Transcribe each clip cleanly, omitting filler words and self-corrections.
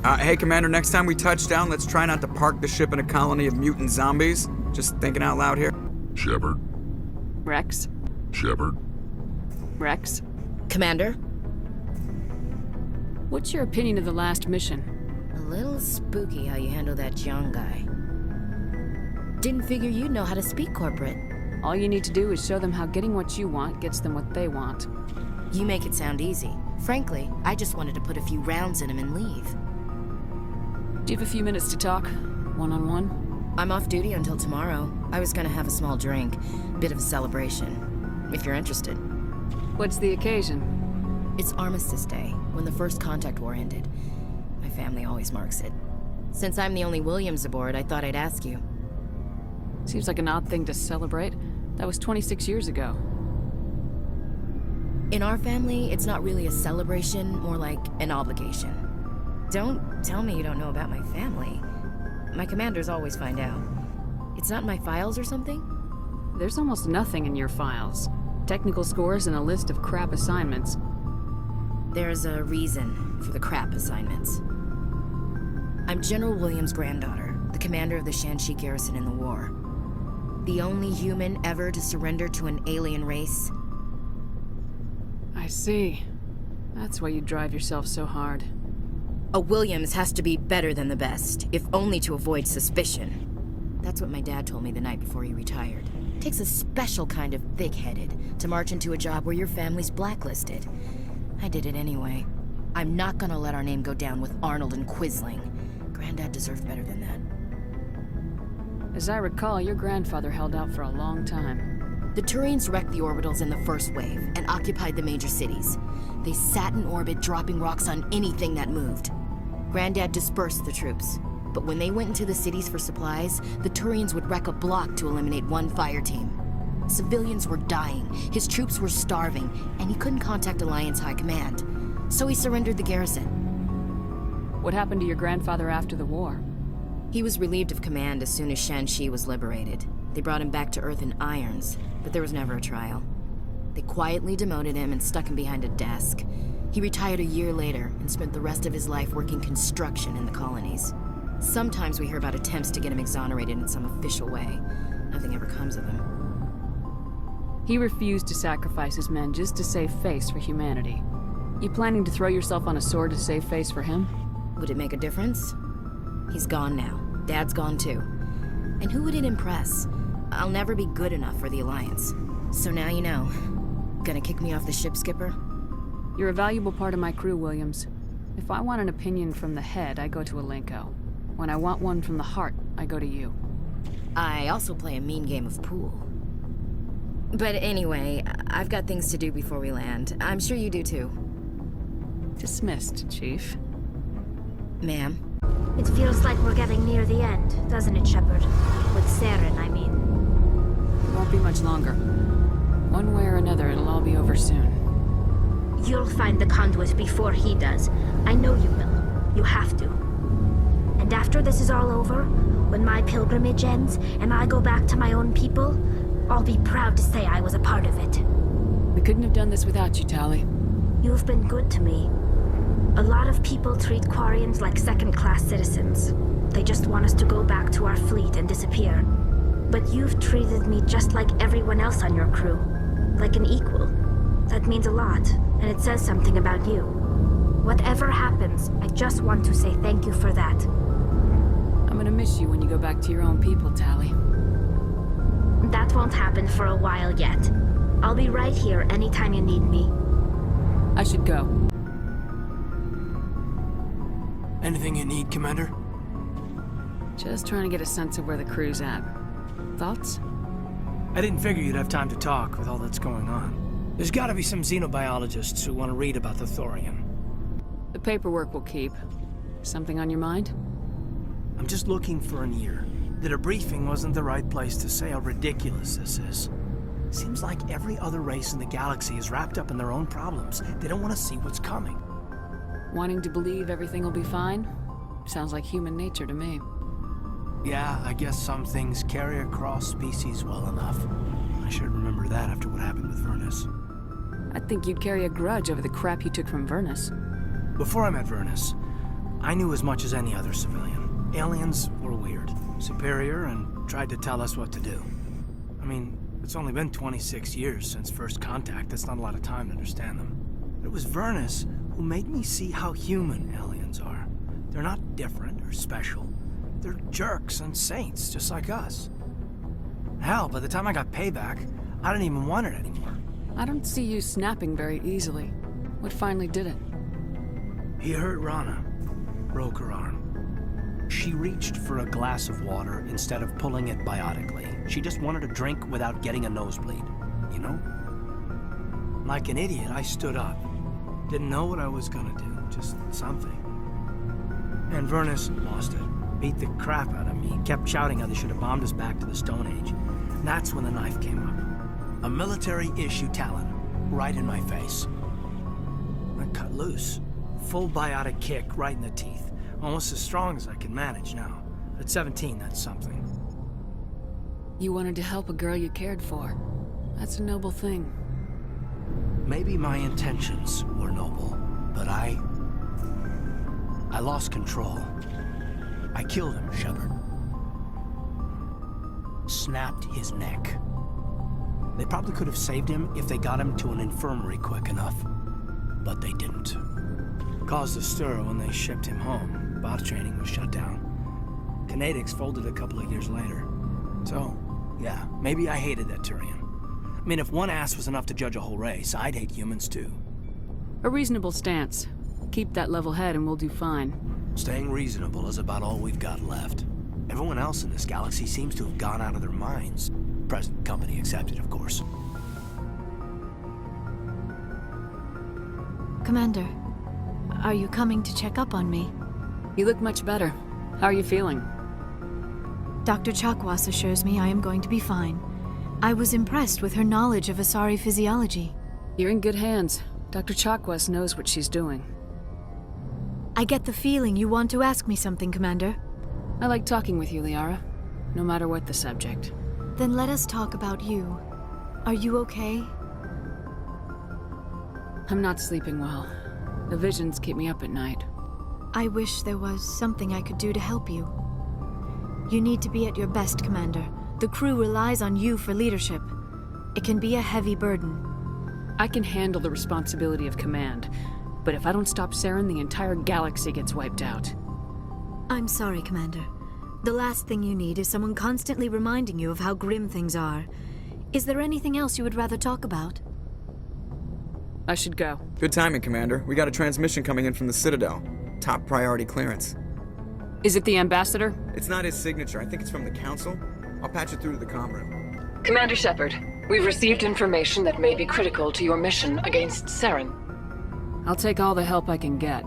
Hey, Commander, next time we touch down, let's try not to park the ship in a colony of mutant zombies. Just thinking out loud here. Shepard. Rex? Shepard. Rex? Commander? What's your opinion of the last mission? A little spooky how you handle that young guy. Didn't figure you'd know how to speak corporate. All you need to do is show them how getting what you want gets them what they want. You make it sound easy. Frankly, I just wanted to put a few rounds in him and leave. Do you have a few minutes to talk? One-on-one? I'm off duty until tomorrow. I was gonna have a small drink. Bit of a celebration. If you're interested. What's the occasion? It's Armistice Day, when the First Contact War ended. My family always marks it. Since I'm the only Williams aboard, I thought I'd ask you. Seems like an odd thing to celebrate. That was 26 years ago. In our family, it's not really a celebration, more like an obligation. Don't tell me you don't know about my family. My commanders always find out. It's not in my files or something? There's almost nothing in your files. Technical scores and a list of crap assignments. There's a reason for the crap assignments. I'm General Williams' granddaughter, the commander of the Shanxi garrison in the war. The only human ever to surrender to an alien race. I see. That's why you drive yourself so hard. A Williams has to be better than the best, if only to avoid suspicion. That's what my dad told me the night before he retired. Takes a special kind of thick-headed to march into a job where your family's blacklisted. I did it anyway. I'm not gonna let our name go down with Arnold and Quisling. Granddad deserved better than that. As I recall, your grandfather held out for a long time. The Turians wrecked the orbitals in the first wave and occupied the major cities. They sat in orbit, dropping rocks on anything that moved. Granddad dispersed the troops, but when they went into the cities for supplies, the Turians would wreck a block to eliminate one fire team. Civilians were dying, his troops were starving, and he couldn't contact Alliance High Command. So he surrendered the garrison. What happened to your grandfather after the war? He was relieved of command as soon as Shanxi was liberated. They brought him back to Earth in irons, but there was never a trial. They quietly demoted him and stuck him behind a desk. He retired a year later and spent the rest of his life working construction in the colonies. Sometimes we hear about attempts to get him exonerated in some official way. Nothing ever comes of him. He refused to sacrifice his men just to save face for humanity. You planning to throw yourself on a sword to save face for him? Would it make a difference? He's gone now. Dad's gone too. And who would it impress? I'll never be good enough for the Alliance. So now you know. Gonna kick me off the ship, Skipper? You're a valuable part of my crew, Williams. If I want an opinion from the head, I go to Alenko. When I want one from the heart, I go to you. I also play a mean game of pool. But anyway, I've got things to do before we land. I'm sure you do too. Dismissed, Chief. Ma'am? It feels like we're getting near the end, doesn't it, Shepard? With Saren, I mean. It won't be much longer. One way or another, it'll all be over soon. You'll find the conduit before he does. I know you will. You have to. And after this is all over, when my pilgrimage ends and I go back to my own people, I'll be proud to say I was a part of it. We couldn't have done this without you, Tali. You've been good to me. A lot of people treat Quarians like second-class citizens. They just want us to go back to our fleet and disappear. But you've treated me just like everyone else on your crew. Like an equal. That means a lot, and it says something about you. Whatever happens, I just want to say thank you for that. I'm gonna miss you when you go back to your own people, Tali. That won't happen for a while yet. I'll be right here anytime you need me. I should go. Anything you need, Commander? Just trying to get a sense of where the crew's at. Thoughts? I didn't figure you'd have time to talk with all that's going on. There's gotta be some xenobiologists who want to read about the Thorian. The paperwork will keep. Something on your mind? I'm just looking for an ear. That a briefing wasn't the right place to say how ridiculous this is. Seems like every other race in the galaxy is wrapped up in their own problems. They don't want to see what's coming. Wanting to believe everything will be fine? Sounds like human nature to me. Yeah, I guess some things carry across species well enough. I should remember that after what happened with Vernus. I think you'd carry a grudge over the crap you took from Vernus. Before I met Vernus, I knew as much as any other civilian. Aliens were weird, superior, and tried to tell us what to do. I mean, it's only been 26 years since first contact. That's not a lot of time to understand them. But it was Vernus who made me see how human aliens are. They're not different or special. They're jerks and saints, just like us. Hell, by the time I got payback, I didn't even want it anymore. I don't see you snapping very easily. What finally did it? He hurt Rana. Broke her arm. She reached for a glass of water instead of pulling it biotically. She just wanted a drink without getting a nosebleed, you know? Like an idiot, I stood up. Didn't know what I was gonna do, just something. And Vernus lost it. Beat the crap out of me. Kept shouting how they should have bombed us back to the Stone Age. And that's when the knife came up. A military-issue talon, right in my face. I cut loose. Full biotic kick right in the teeth. Almost as strong as I can manage now. At 17, that's something. You wanted to help a girl you cared for. That's a noble thing. Maybe my intentions were noble, but I lost control. I killed him, Shepard. Snapped his neck. They probably could have saved him if they got him to an infirmary quick enough. But they didn't. Caused a stir when they shipped him home. Bot training was shut down. Kinetics folded a couple of years later. So, yeah, maybe I hated that Turian. I mean, if one ass was enough to judge a whole race, I'd hate humans too. A reasonable stance. Keep that level head and we'll do fine. Staying reasonable is about all we've got left. Everyone else in this galaxy seems to have gone out of their minds. Present company accepted, of course. Commander, are you coming to check up on me? You look much better. How are you feeling? Dr. Chakwas assures me I am going to be fine. I was impressed with her knowledge of Asari physiology. You're in good hands. Dr. Chakwas knows what she's doing. I get the feeling you want to ask me something, Commander. I like talking with you, Liara. No matter what the subject. Then let us talk about you. Are you okay? I'm not sleeping well. The visions keep me up at night. I wish there was something I could do to help you. You need to be at your best, Commander. The crew relies on you for leadership. It can be a heavy burden. I can handle the responsibility of command, but if I don't stop Saren, the entire galaxy gets wiped out. I'm sorry, Commander. The last thing you need is someone constantly reminding you of how grim things are. Is there anything else you would rather talk about? I should go. Good timing, Commander. We got a transmission coming in from the Citadel. Top priority clearance. Is it the Ambassador? It's not his signature. I think it's from the Council. I'll patch it through to the comm room. Commander Shepard, we've received information that may be critical to your mission against Saren. I'll take all the help I can get.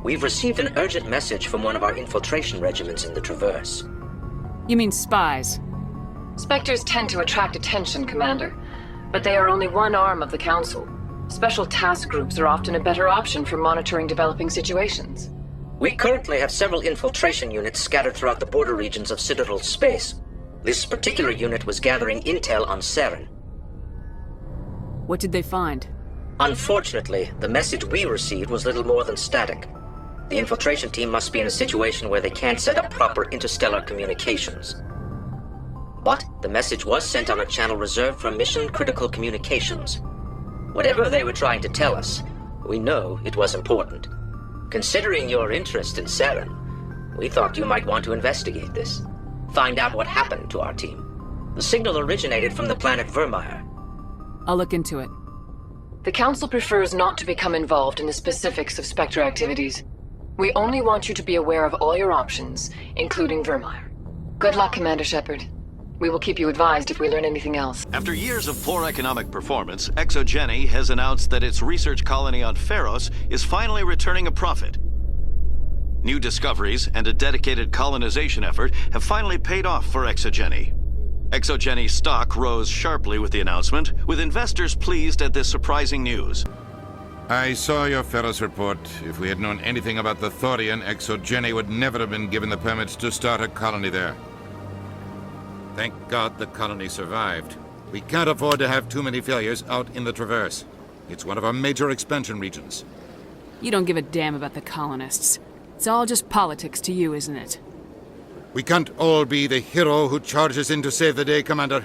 We've received an urgent message from one of our infiltration regiments in the Traverse. You mean spies? Spectres tend to attract attention, Commander, but they are only one arm of the Council. Special task groups are often a better option for monitoring developing situations. We currently have several infiltration units scattered throughout the border regions of Citadel space. This particular unit was gathering intel on Saren. What did they find? Unfortunately, the message we received was little more than static. The infiltration team must be in a situation where they can't set up proper interstellar communications. But the message was sent on a channel reserved for mission-critical communications. Whatever they were trying to tell us, we know it was important. Considering your interest in Saren, we thought you might want to investigate this. Find out what happened to our team. The signal originated from the planet Vermeer. I'll look into it. The Council prefers not to become involved in the specifics of Spectre activities. We only want you to be aware of all your options, including Vermeer. Good luck, Commander Shepard. We will keep you advised if we learn anything else. After years of poor economic performance, ExoGeni has announced that its research colony on Pharos is finally returning a profit. New discoveries and a dedicated colonization effort have finally paid off for ExoGeni. ExoGeni's stock rose sharply with the announcement, with investors pleased at this surprising news. I saw your Pharos report. If we had known anything about the Thorian, ExoGeni would never have been given the permits to start a colony there. Thank God the colony survived. We can't afford to have too many failures out in the Traverse. It's one of our major expansion regions. You don't give a damn about the colonists. It's all just politics to you, isn't it? We can't all be the hero who charges in to save the day, Commander.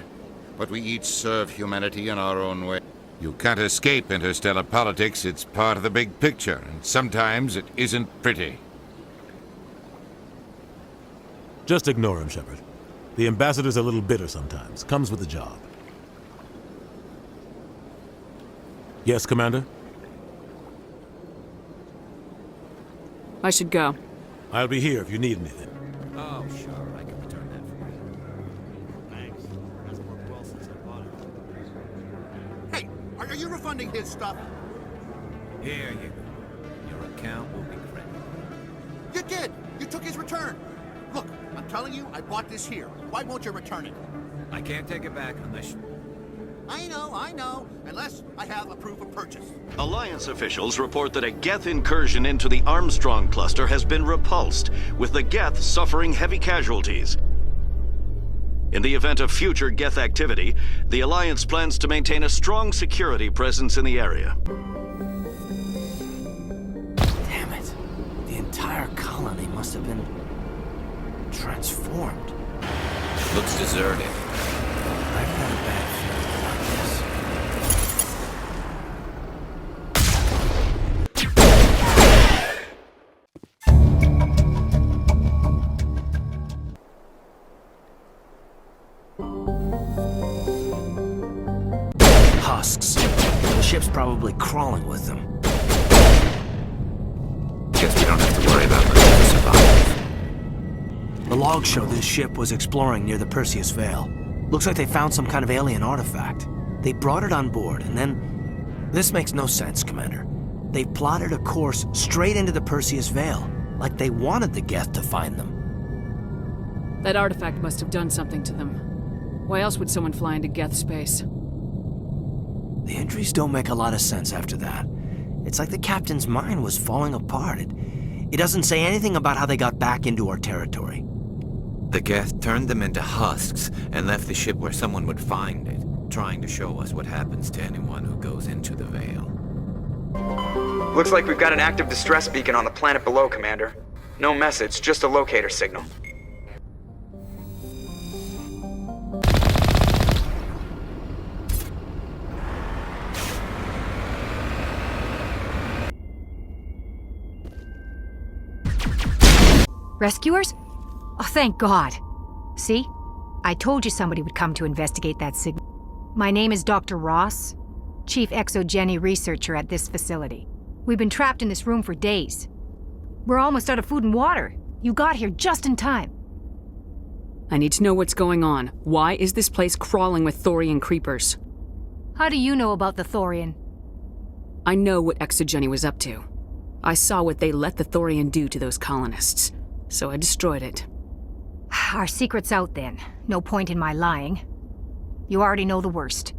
But we each serve humanity in our own way. You can't escape interstellar politics. It's part of the big picture, and sometimes it isn't pretty. Just ignore him, Shepard. The ambassador's a little bitter sometimes. Comes with the job. Yes, Commander? I should go. I'll be here if you need anything. Oh, sure. I can return that for you. Thanks. That's worked well since I bought it. Hey, are you refunding his stuff? Here you go. Your account will be credited. You did! You took his return! Look, I'm telling you, I bought this here. Why won't you return it? I can't take it back unless you... I know. Unless I have a proof of purchase. Alliance officials report that a Geth incursion into the Armstrong cluster has been repulsed, with the Geth suffering heavy casualties. In the event of future Geth activity, the Alliance plans to maintain a strong security presence in the area. Damn it. The entire colony must have been transformed. Looks deserted. I've got a bad feeling about this. Husks. The ship's probably crawling with them. Guess we don't have to worry about the survivors. The logs show this ship was exploring near the Perseus Veil. Looks like they found some kind of alien artifact. They brought it on board, and then... This makes no sense, Commander. They plotted a course straight into the Perseus Veil, like they wanted the Geth to find them. That artifact must have done something to them. Why else would someone fly into Geth space? The entries don't make a lot of sense after that. It's like the captain's mind was falling apart. It doesn't say anything about how they got back into our territory. The Geth turned them into husks and left the ship where someone would find it, trying to show us what happens to anyone who goes into the Veil. Looks like we've got an active distress beacon on the planet below, Commander. No message, just a locator signal. Rescuers? Oh, thank God. See? I told you somebody would come to investigate that signal. My name is Dr. Ross, Chief Exogeny Researcher at this facility. We've been trapped in this room for days. We're almost out of food and water. You got here just in time. I need to know what's going on. Why is this place crawling with Thorian creepers? How do you know about the Thorian? I know what Exogeny was up to. I saw what they let the Thorian do to those colonists, so I destroyed it. Our secret's out then. No point in my lying. You already know the worst.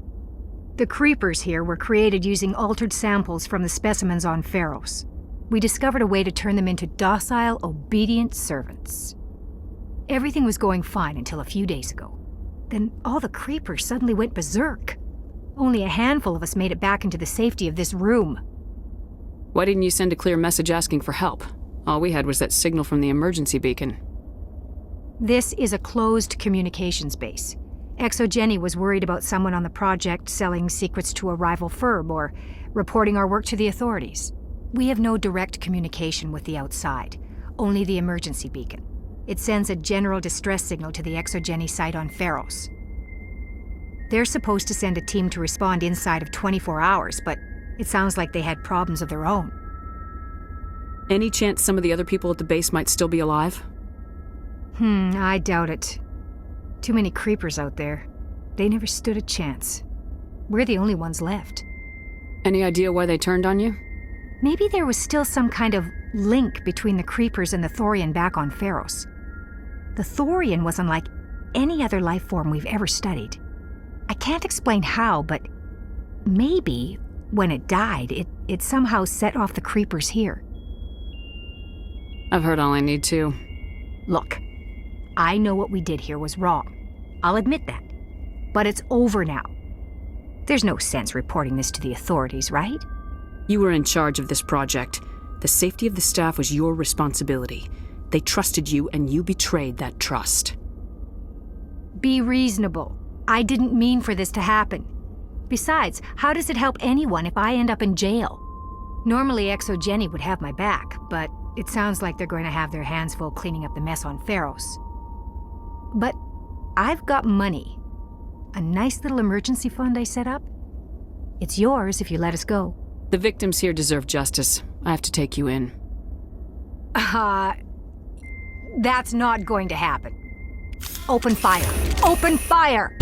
The creepers here were created using altered samples from the specimens on Pharos. We discovered a way to turn them into docile, obedient servants. Everything was going fine until a few days ago. Then all the creepers suddenly went berserk. Only a handful of us made it back into the safety of this room. Why didn't you send a clear message asking for help? All we had was that signal from the emergency beacon. This is a closed communications base. Exogeny was worried about someone on the project selling secrets to a rival firm or reporting our work to the authorities. We have no direct communication with the outside, only the emergency beacon. It sends a general distress signal to the Exogeny site on Pharos. They're supposed to send a team to respond inside of 24 hours, but it sounds like they had problems of their own. Any chance some of the other people at the base might still be alive? I doubt it. Too many creepers out there. They never stood a chance. We're the only ones left. Any idea why they turned on you? Maybe there was still some kind of link between the creepers and the Thorian back on Pharos. The Thorian was unlike any other life form we've ever studied. I can't explain how, but maybe when it died, it somehow set off the creepers here. I've heard all I need to. Look, I know what we did here was wrong. I'll admit that. But it's over now. There's no sense reporting this to the authorities, right? You were in charge of this project. The safety of the staff was your responsibility. They trusted you, and you betrayed that trust. Be reasonable. I didn't mean for this to happen. Besides, how does it help anyone if I end up in jail? Normally, ExoGeni would have my back, but it sounds like they're going to have their hands full cleaning up the mess on Pharos. But I've got money. A nice little emergency fund I set up. It's yours if you let us go. The victims here deserve justice. I have to take you in. That's not going to happen. Open fire. Open fire!